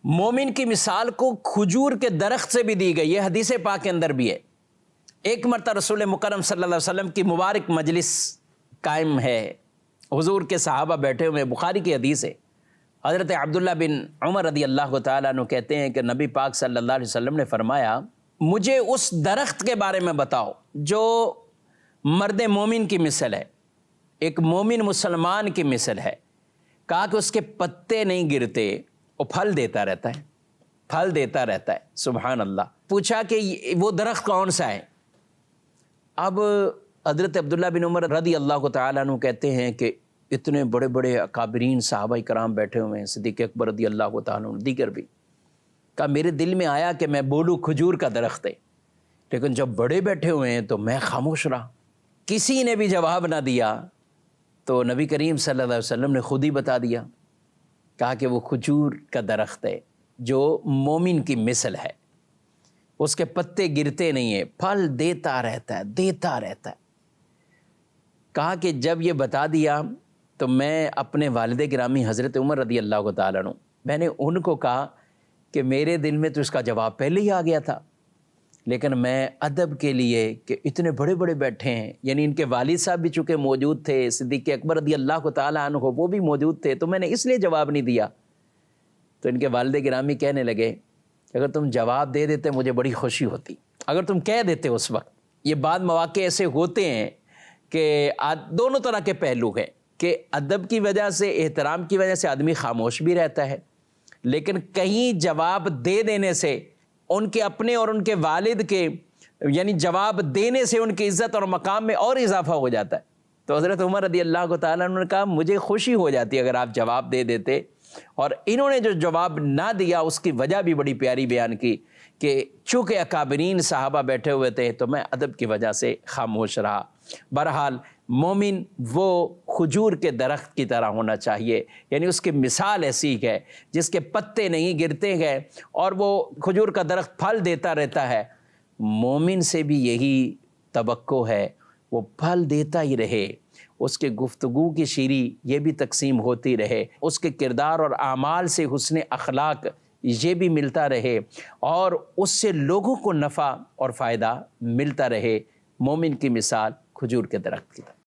مومن کی مثال کو کھجور کے درخت سے بھی دی گئی ہے، حدیث پاک کے اندر بھی ہے۔ ایک مرتبہ رسول مکرم صلی اللہ علیہ وسلم کی مبارک مجلس قائم ہے، حضور کے صحابہ بیٹھے ہوئے، بخاری کی حدیث ہے۔ حضرت عبداللہ بن عمر رضی اللہ تعالیٰ عنہ کہتے ہیں کہ نبی پاک صلی اللہ علیہ وسلم نے فرمایا، مجھے اس درخت کے بارے میں بتاؤ جو مرد مومن کی مثل ہے، ایک مومن مسلمان کی مثل ہے۔ کہا کہ اس کے پتے نہیں گرتے، وہ پھل دیتا رہتا ہے، پھل دیتا رہتا ہے۔ سبحان اللہ۔ پوچھا کہ وہ درخت کون سا ہے؟ اب حضرت عبداللہ بن عمر رضی اللہ تعالیٰ عنہ کہتے ہیں کہ اتنے بڑے بڑے اکابرین صحابہ کرام بیٹھے ہوئے ہیں، صدیق اکبر رضی اللہ تعالیٰ عنہ، دیگر بھی۔ کہا میرے دل میں آیا کہ میں بولوں کھجور کا درخت ہے، لیکن جب بڑے بیٹھے ہوئے ہیں تو میں خاموش رہا، کسی نے بھی جواب نہ دیا۔ تو نبی کریم صلی اللہ علیہ وسلم نے خود ہی بتا دیا، کہا کہ وہ کھجور کا درخت ہے جو مومن کی مثل ہے، اس کے پتے گرتے نہیں ہیں، پھل دیتا رہتا ہے، دیتا رہتا ہے۔ کہا کہ جب یہ بتا دیا تو میں اپنے والد گرامی حضرت عمر رضی اللہ تعالیٰ عنہ، میں نے ان کو کہا کہ میرے دل میں تو اس کا جواب پہلے ہی آ گیا تھا، لیکن میں ادب کے لیے کہ اتنے بڑے بڑے بیٹھے ہیں، یعنی ان کے والد صاحب بھی چونکہ موجود تھے، صدیق اکبر رضی اللہ تعالیٰ عنہ وہ بھی موجود تھے، تو میں نے اس لیے جواب نہیں دیا۔ تو ان کے والد گرامی کہنے لگے، اگر تم جواب دے دیتے مجھے بڑی خوشی ہوتی، اگر تم کہہ دیتے اس وقت۔ یہ بعض مواقع ایسے ہوتے ہیں کہ دونوں طرح کے پہلو ہیں کہ ادب کی وجہ سے، احترام کی وجہ سے آدمی خاموش بھی رہتا ہے، لیکن کہیں جواب دے دینے سے ان کے اپنے اور ان کے والد کے، یعنی جواب دینے سے ان کی عزت اور مقام میں اور اضافہ ہو جاتا ہے۔ تو حضرت عمر رضی اللہ تعالیٰ عنہ نے کہا مجھے خوشی ہو جاتی اگر آپ جواب دے دیتے، اور انہوں نے جو جواب نہ دیا اس کی وجہ بھی بڑی پیاری بیان کی کہ چونکہ اکابرین صحابہ بیٹھے ہوئے تھے تو میں ادب کی وجہ سے خاموش رہا۔ بہرحال مومن وہ کھجور کے درخت کی طرح ہونا چاہیے، یعنی اس کی مثال ایسی ہے جس کے پتے نہیں گرتے ہیں اور وہ کھجور کا درخت پھل دیتا رہتا ہے۔ مومن سے بھی یہی توقع ہے، وہ پھل دیتا ہی رہے، اس کے گفتگو کی شیری یہ بھی تقسیم ہوتی رہے، اس کے کردار اور اعمال سے حسن اخلاق یہ بھی ملتا رہے، اور اس سے لوگوں کو نفع اور فائدہ ملتا رہے۔ مومن کی مثال کھجور کے درخت کی طرح۔